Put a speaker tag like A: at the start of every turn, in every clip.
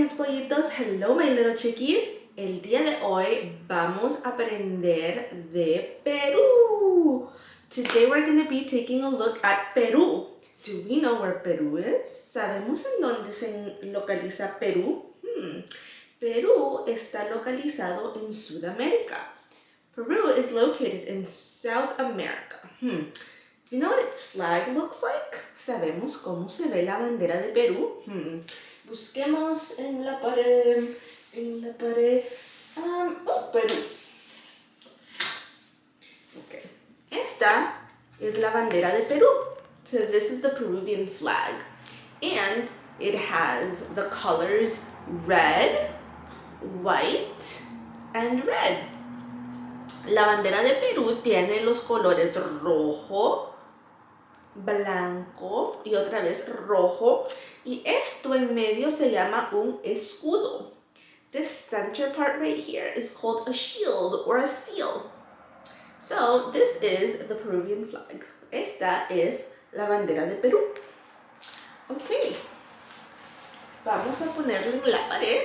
A: mis pollitos, hello my little chickies. El día de hoy vamos a aprender de Perú. Today we're going to be taking a look at Perú. Do we know where Perú is? ¿Sabemos en dónde se localiza Perú? Perú está localizado en Sudamérica. Peru is located in South America. Do you know what its flag looks like? ¿Sabemos cómo se ve la bandera de Perú? Busquemos en la pared. Perú. Okay. Esta es la bandera de Perú. So this is the Peruvian flag. And it has the colors red, white, and red. La bandera de Perú tiene los colores rojo, blanco y otra vez rojo. Y esto en medio se llama un escudo. This center part right here is called a shield or a seal. So this is the Peruvian flag. Esta es la bandera de Perú. Ok. Vamos a ponerlo en la pared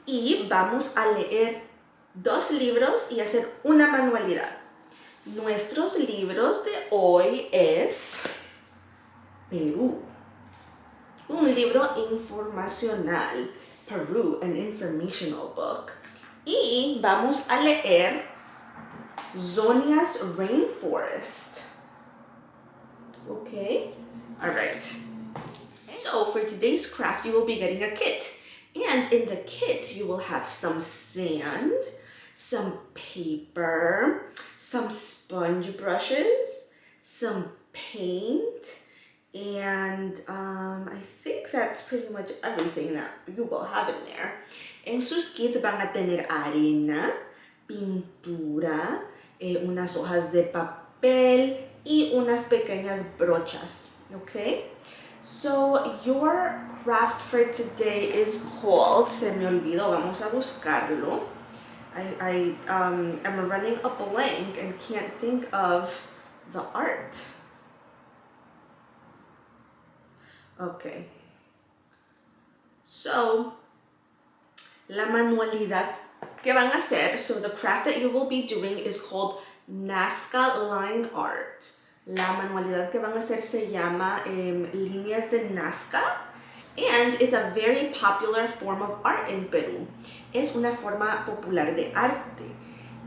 A: y vamos a leer 2 libros y hacer una manualidad. Nuestros libros de hoy es Perú, un libro informacional, Peru, an informational book. Y vamos a leer Zonia's Rainforest. Okay? All right. So for today's craft, you will be getting a kit. And in the kit, you will have some sand, some paper, some sponge brushes, some paint, and I think that's pretty much everything that you will have in there. En sus kits van a tener arena, pintura, unas hojas de papel y unas pequeñas brochas, okay? So your craft for today is called, se me olvidó, vamos a buscarlo. I am running a blank and can't think of the art. Okay. So, la manualidad que van a hacer, so the craft that you will be doing is called Nazca Line Art. La manualidad que van a hacer se llama líneas de Nazca. And it's a very popular form of art in Perú. Es una forma popular de arte.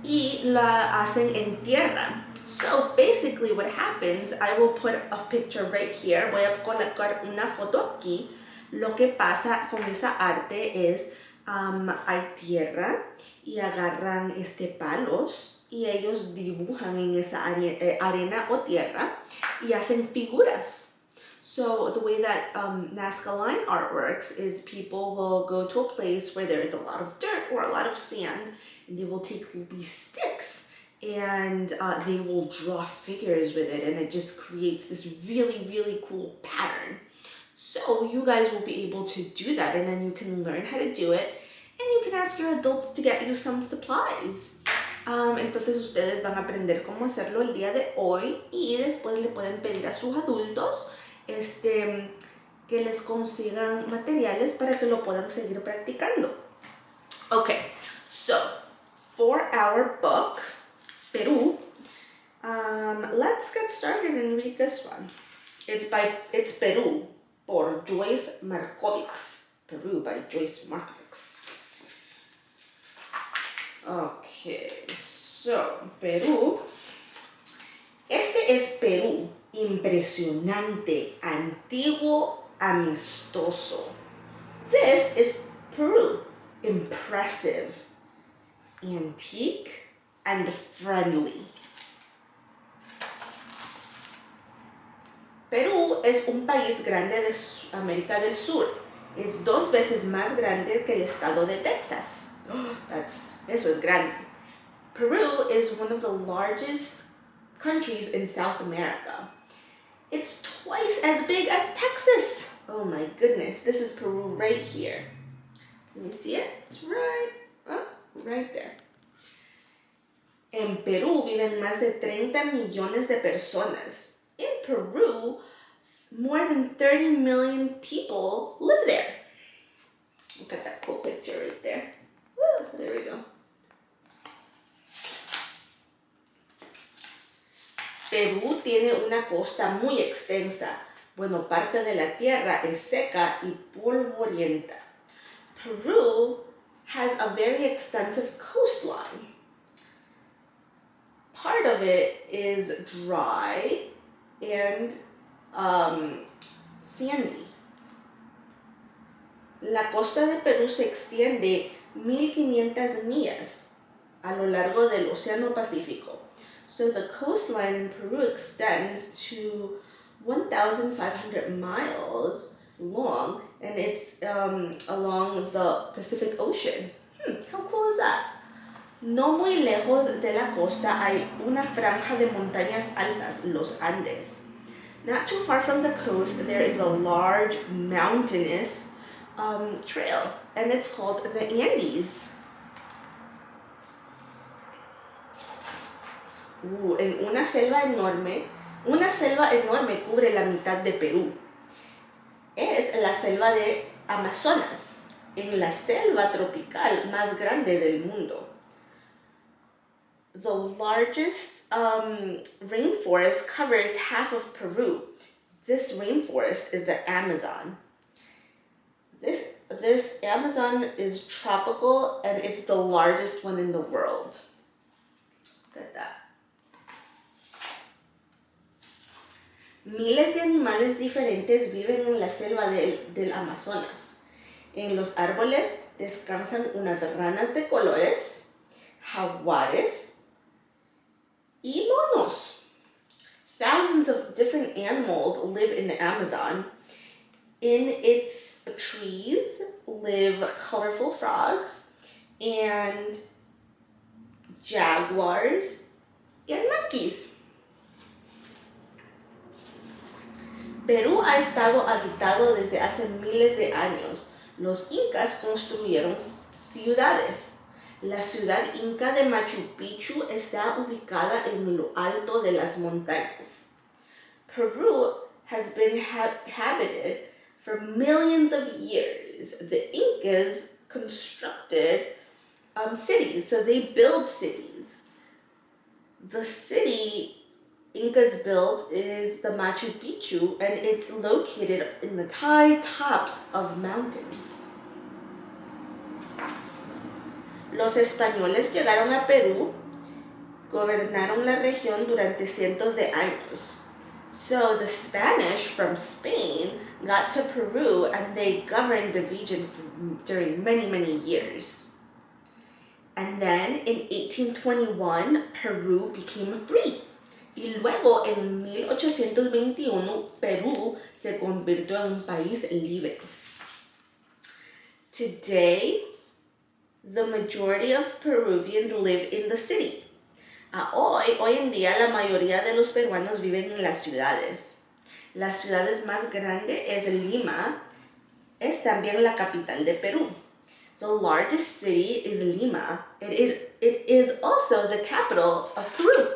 A: Y la hacen en tierra. So basically what happens, I will put a picture right here. Voy a colocar una foto aquí. Lo que pasa con esa arte es, hay tierra y agarran palos y ellos dibujan en esa arena o tierra y hacen figuras. So the way that Nazca line art works is people will go to a place where there is a lot of dirt or a lot of sand, and they will take these sticks and they will draw figures with it, and it just creates this really, really cool pattern. So you guys will be able to do that, and then you can learn how to do it, and you can ask your adults to get you some supplies. Entonces ustedes van a aprender cómo hacerlo el día de hoy y después le pueden pedir a sus adultos que les consigan materiales para que lo puedan seguir practicando. Okay, so for our book, Perú, let's get started and read this one. It's Perú por Joyce Markovits. Perú by Joyce Markovits. Okay, so Perú. Este es Perú, impresionante, antiguo, amistoso. This is Peru, impressive, antique, and friendly. Perú es un país grande de América del Sur. Es 2 veces más grande que el estado de Texas. Eso es grande. Peru is one of the largest countries in South America. It's twice as big as Texas. Oh my goodness, this is Peru right here. Let me see it. It's right there. En Perú viven más de 30 millones de personas. In Peru, more than 30 million people live there. Look at that cool picture right there. Woo, there we go. Perú tiene una costa muy extensa. Bueno, parte de la tierra es seca y polvorienta. Peru has a very extensive coastline. Part of it is dry and sandy. La costa de Perú se extiende 1,500 millas a lo largo del Océano Pacífico. So the coastline in Peru extends to 1,500 miles long, and it's along the Pacific Ocean. How cool is that? No muy lejos de la costa hay una franja de montañas altas, los Andes. Not too far from the coast, there is a large mountainous trail, and it's called the Andes. En una selva enorme cubre la mitad de Perú. Es la selva de Amazonas, en la selva tropical más grande del mundo. The largest rainforest covers half of Peru. This rainforest is the Amazon. This Amazon is tropical and it's the largest one in the world. Look at that. Miles de animales diferentes viven en la selva del Amazonas. En los árboles descansan unas ranas de colores, jaguares y monos. Thousands of different animals live in the Amazon. In its trees live colorful frogs and jaguars and monkeys. Perú ha estado habitado desde hace miles de años. Los incas construyeron ciudades. La ciudad inca de Machu Picchu está ubicada en lo alto de las montañas. Peru has been inhabited for millions of years. The Incas constructed cities, so they build cities. The city Incas built is the Machu Picchu, and it's located in the high tops of mountains. Los españoles llegaron a Perú, gobernaron la región durante cientos de años. So the Spanish from Spain got to Peru and they governed the region during many, many years. And then in 1821, Peru became free. Y luego en 1821, Perú se convirtió en un país libre. Today, the majority of Peruvians live in the city. Hoy en día, la mayoría de los peruanos viven en las ciudades. La ciudad más grande es Lima, es también la capital de Perú. The largest city is Lima. It is also the capital of Peru.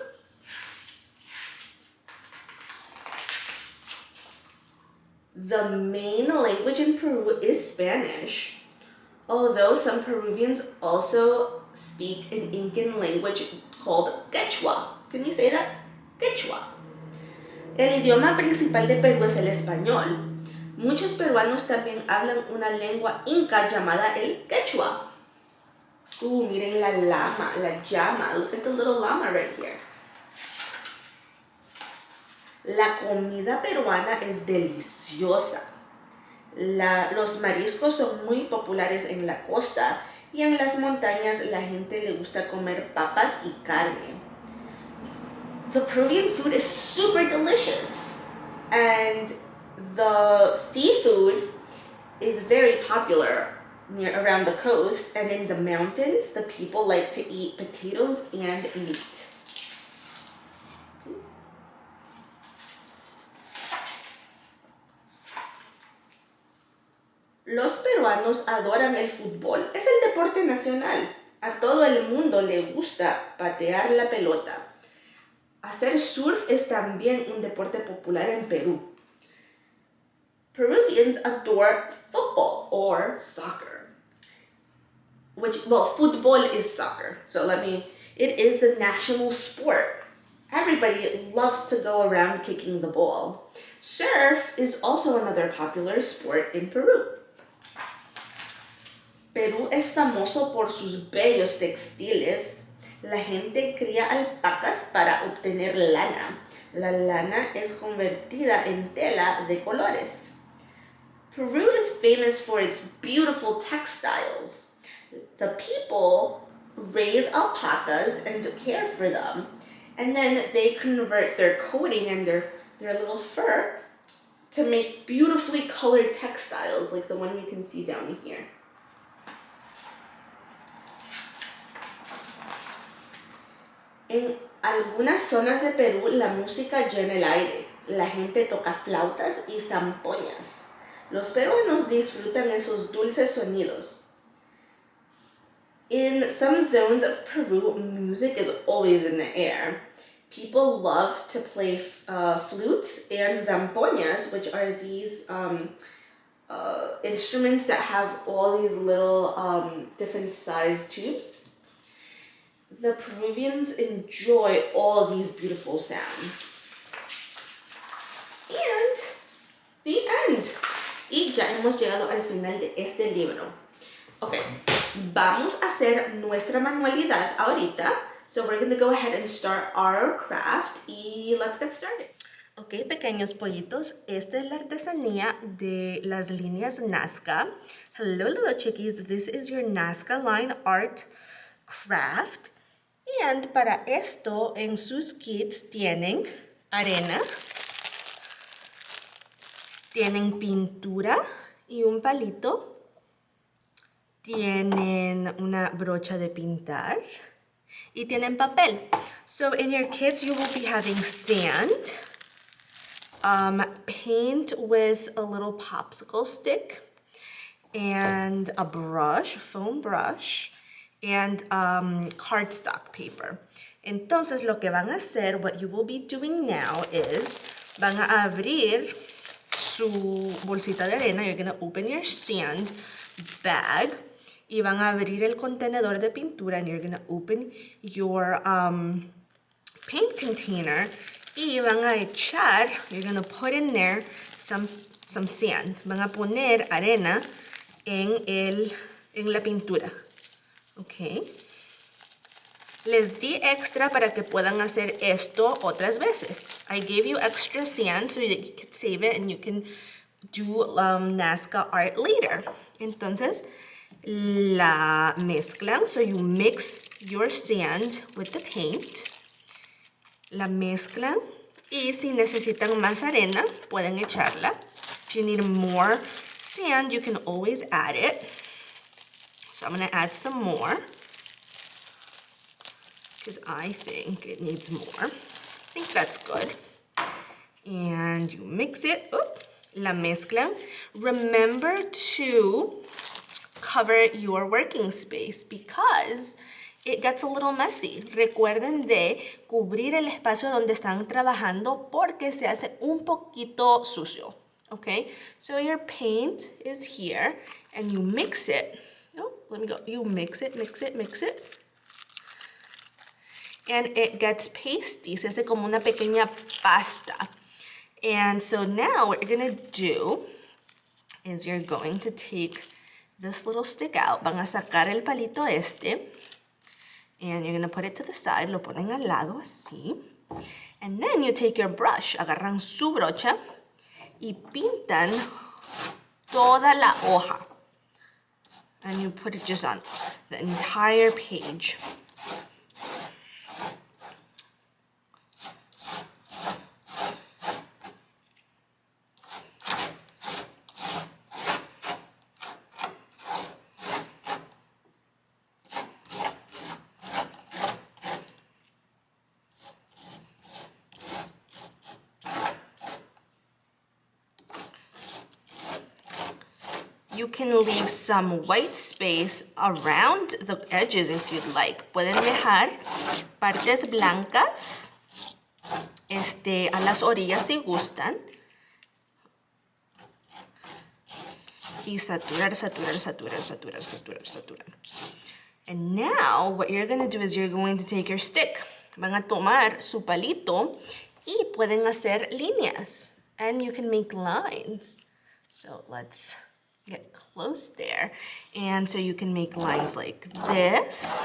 A: The main language in Peru is Spanish, although some Peruvians also speak an Incan language called Quechua. Can you say that? Quechua. El idioma principal de Perú es el español. Muchos peruanos también hablan una lengua inca llamada el Quechua. Miren la llama. Look at the little llama right here. La comida peruana es deliciosa. Los mariscos son muy populares en la costa y en las montañas la gente le gusta comer papas y carne. The Peruvian food is super delicious, and the seafood is very popular around the coast, and in the mountains the people like to eat potatoes and meat. Los peruanos adoran el fútbol. Es el deporte nacional. A todo el mundo le gusta patear la pelota. Hacer surf es también un deporte popular en Perú. Peruvians adore football or soccer. football is soccer. So it is the national sport. Everybody loves to go around kicking the ball. Surf is also another popular sport in Peru. Perú es famoso por sus bellos textiles. La gente cría alpacas para obtener lana. La lana es convertida en tela de colores. Peru is famous for its beautiful textiles. The people raise alpacas and care for them, and then they convert their coating and their little fur to make beautifully colored textiles like the one we can see down here. En algunas zonas de Perú la música llena el aire. La gente toca flautas y zampoñas. Los peruanos disfrutan esos dulces sonidos. In some zones of Peru, music is always in the air. People love to play flutes and zampoñas, which are these instruments that have all these little different size tubes. The Peruvians enjoy all these beautiful sounds. And the end. Y ya hemos llegado al final de este libro. Okay, vamos a hacer nuestra manualidad ahorita. So we're going to go ahead and start our craft y let's get started. Ok, pequeños pollitos, esta es la artesanía de las líneas Nazca. Hello, little chickies, this is your Nazca line art craft. And para esto, en sus kits tienen arena, tienen pintura y un palito, tienen una brocha de pintar y tienen papel. So in your kits, you will be having sand, paint with a little popsicle stick, and a brush, foam brush, and cardstock paper. Entonces, lo que van a hacer, what you will be doing now is, van a abrir su bolsita de arena. You're going to open your sand bag, y van a abrir el contenedor de pintura, and you're going to open your paint container, y van a echar, you're going to put in there some sand. Van a poner arena en la pintura. Okay. Les di extra para que puedan hacer esto otras veces. I gave you extra sand so that you can save it and you can do Nazca art later. Entonces, la mezclan. So you mix your sand with the paint. La mezclan. Y si necesitan más arena, pueden echarla. If you need more sand, you can always add it. So I'm going to add some more because I think it needs more. I think that's good. And you mix it. Oop, la mezclan. Remember to cover your working space because it gets a little messy. Recuerden de cubrir el espacio donde están trabajando porque se hace un poquito sucio. Okay? So your paint is here and you mix it. Oh, let me go. You mix it, mix it, mix it. And it gets pasty. Se hace como una pequeña pasta. And so now what you're going to do is you're going to take this little stick out. Van a sacar el palito este. And you're going to put it to the side. Lo ponen al lado así. And then you take your brush. Agarran su brocha. Y pintan toda la hoja. And you put it just on the entire page. You can leave some white space around the edges if you'd like. Pueden dejar partes blancas a las orillas si gustan. Y saturar, saturar, saturar, saturar, saturar, saturar. And now, what you're going to do is you're going to take your stick. Van a tomar su palito y pueden hacer líneas. And you can make lines. So let's get close there. And so you can make lines like this.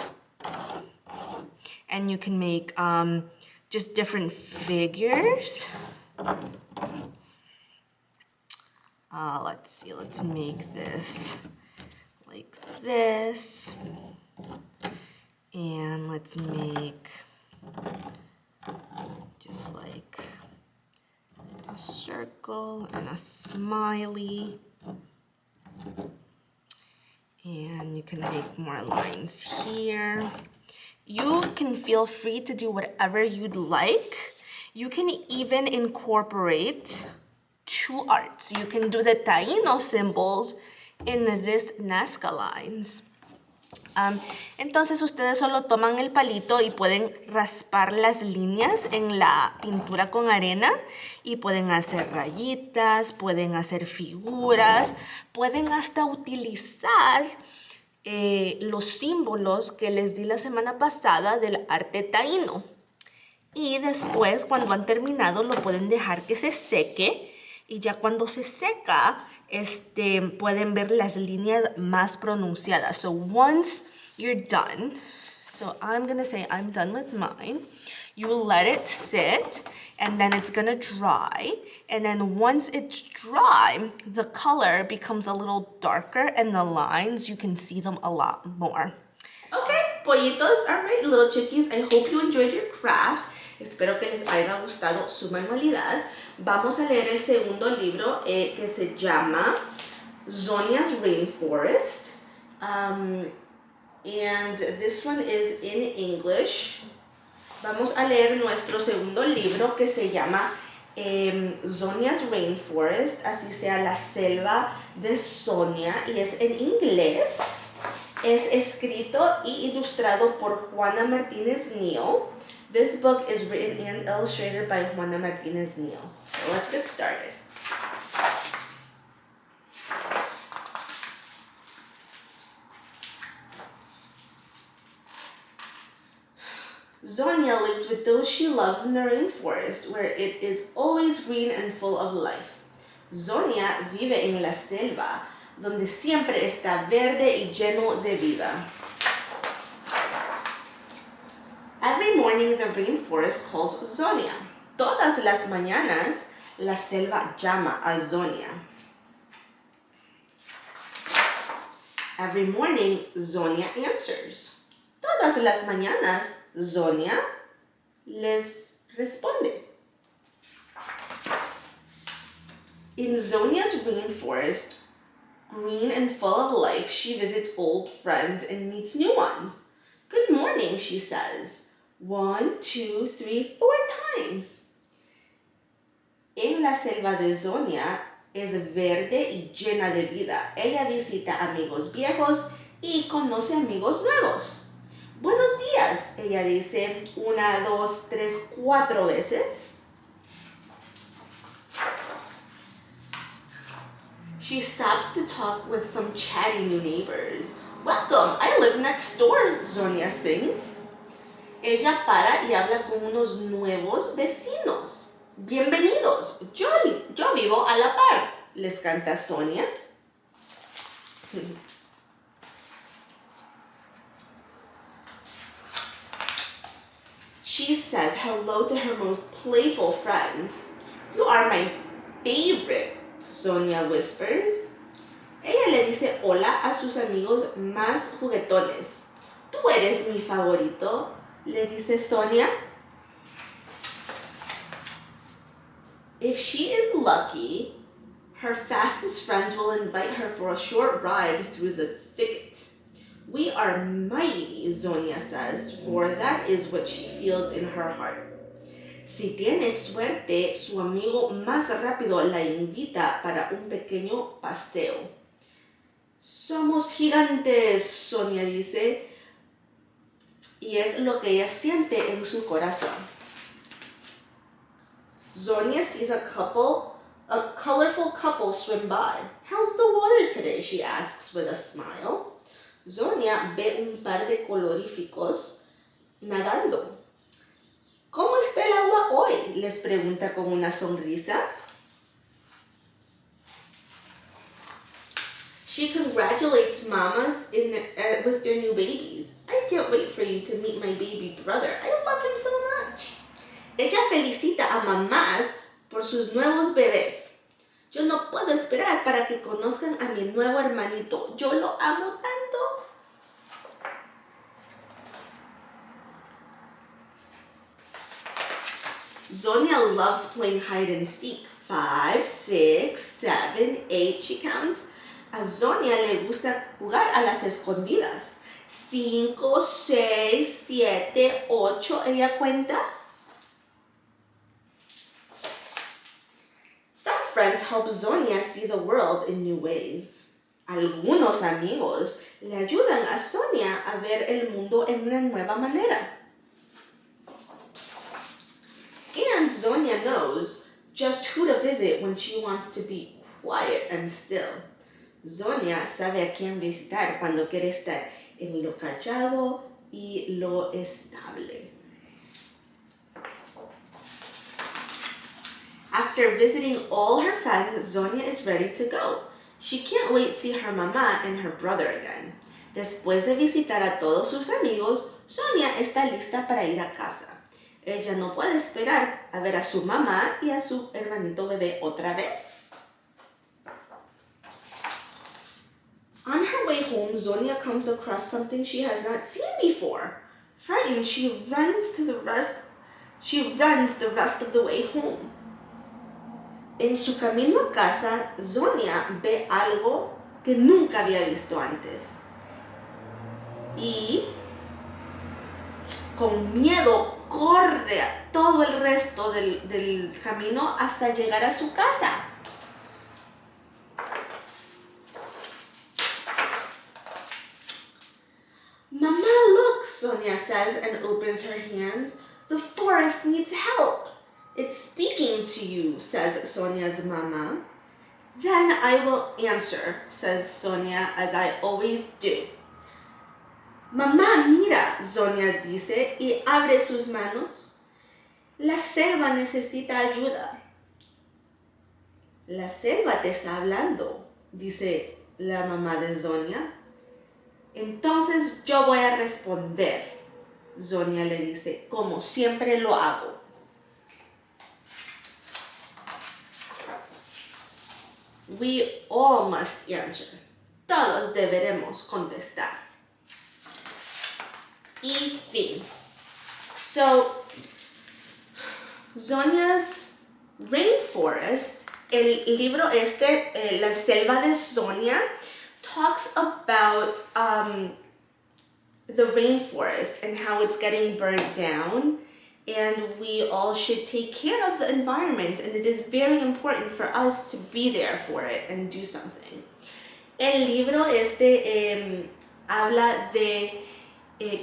A: And you can make just different figures. Let's see, let's make this like this. And let's make just like a circle and a smiley. And you can make more lines here. You can feel free to do whatever you'd like. You can even incorporate two arts. You can do the Taíno symbols in this Nazca lines. Entonces ustedes solo toman el palito y pueden raspar las líneas en la pintura con arena y pueden hacer rayitas, pueden hacer figuras, pueden hasta utilizar los símbolos que les di la semana pasada del arte taíno. Y después, cuando han terminado, lo pueden dejar que se seque y ya cuando se seca, pueden ver las líneas más pronunciadas. So once you're done, so I'm gonna say I'm done with mine. You will let it sit and then it's gonna dry. And then once it's dry, the color becomes a little darker and the lines, you can see them a lot more. Okay, pollitos, all right, little chickies, I hope you enjoyed your craft. Espero que les haya gustado su manualidad. Vamos a leer el segundo libro que se llama Zonia's Rainforest. And this one is in English. Vamos a leer nuestro segundo libro que se llama Zonia's Rainforest, así sea la selva de Sonia, y es en inglés. Es escrito y ilustrado por Juana Martínez Neal. This book is written and illustrated by Juana Martínez Neal. So let's get started. Zonia lives with those she loves in the rainforest, where it is always green and full of life. Zonia vive en la selva, donde siempre está verde y lleno de vida. Every morning the rainforest calls Zonia. Todas las mañanas la selva llama a Zonia. Every morning Zonia answers. Todas las mañanas Zonia les responde. In Zonia's rainforest, green and full of life, she visits old friends and meets new ones. Good morning, she says. 1, 2, 3, 4 times. En la selva de Zonia es verde y llena de vida. Ella visita amigos viejos y conoce amigos nuevos. Buenos días, ella dice 1, 2, 3, 4 veces. She stops to talk with some chatty new neighbors. Welcome, I live next door, Zonia sings. Ella para y habla con unos nuevos vecinos. Bienvenidos, yo vivo a la par, les canta Zonia. She says hello to her most playful friends. You are my favorite, Zonia whispers. Ella le dice hola a sus amigos más juguetones. Tú eres mi favorito, le dice Zonia. If she is lucky, her fastest friends will invite her for a short ride through the thicket. We are mighty, Zonia says, for that is what she feels in her heart. Si tiene suerte, su amigo más rápido la invita para un pequeño paseo. Somos gigantes, Zonia dice, y es lo que ella siente en su corazón. Zonia sees a colorful couple swim by. How's the water today? She asks with a smile. Sonia ve un par de coloríficos nadando. ¿Cómo está el agua hoy? Les pregunta con una sonrisa. She congratulates mamas with their new babies. I can't wait for you to meet my baby brother. I love him so much. Ella felicita a mamás por sus nuevos bebés. Yo no puedo esperar para que conozcan a mi nuevo hermanito. Yo lo amo tanto. Sonia loves playing hide and seek. 5, 6, 7, 8, she counts. A Sonia le gusta jugar a las escondidas. 5, 6, 7, 8, ella cuenta. Some friends help Sonia see the world in new ways. Algunos amigos le ayudan a Sonia a ver el mundo en una nueva manera. And Sonia knows just who to visit when she wants to be quiet and still. Sonia sabe a quién visitar cuando quiere estar en lo callado y lo estable. After visiting all her friends, Sonia is ready to go. She can't wait to see her mamá and her brother again. Después de visitar a todos sus amigos, Sonia está lista para ir a casa. Ella no puede esperar a ver a su mamá y a su hermanito bebé otra vez. On her way home, Sonia comes across something she has not seen before. Frightened, she runs the rest of the way home. En su camino a casa, Sonia ve algo que nunca había visto antes. Y con miedo corre a todo el resto del camino hasta llegar a su casa. Mama, look, Sonia says and opens her hands. The forest needs help. It's speaking to you, says Sonia's mama. Then I will answer, says Sonia, as I always do. Mamá, mira, Sonia dice y abre sus manos. La selva necesita ayuda. La selva te está hablando, dice la mamá de Sonia. Entonces yo voy a responder, Sonia le dice, como siempre lo hago. We all must answer. Todos deberemos contestar. Y fin. So, Sonia's Rainforest, el libro La Selva de Sonia, talks about the rainforest and how it's getting burned down, and we all should take care of the environment, and it is very important for us to be there for it and do something. El libro habla de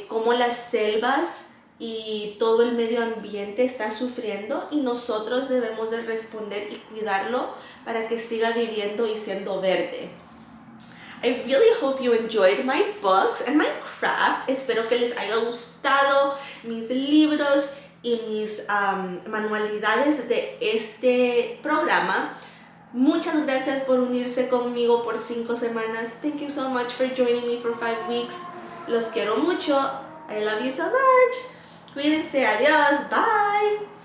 A: cómo las selvas y todo el medio ambiente está sufriendo y nosotros debemos de responder y cuidarlo para que siga viviendo y siendo verde. I really hope you enjoyed my books and my craft. Espero que les haya gustado mis libros y mis manualidades de este programa. Muchas gracias por unirse conmigo por 5 semanas. Thank you so much for joining me for 5 weeks. Los quiero mucho. I love you so much. Cuídense. Adiós. Bye.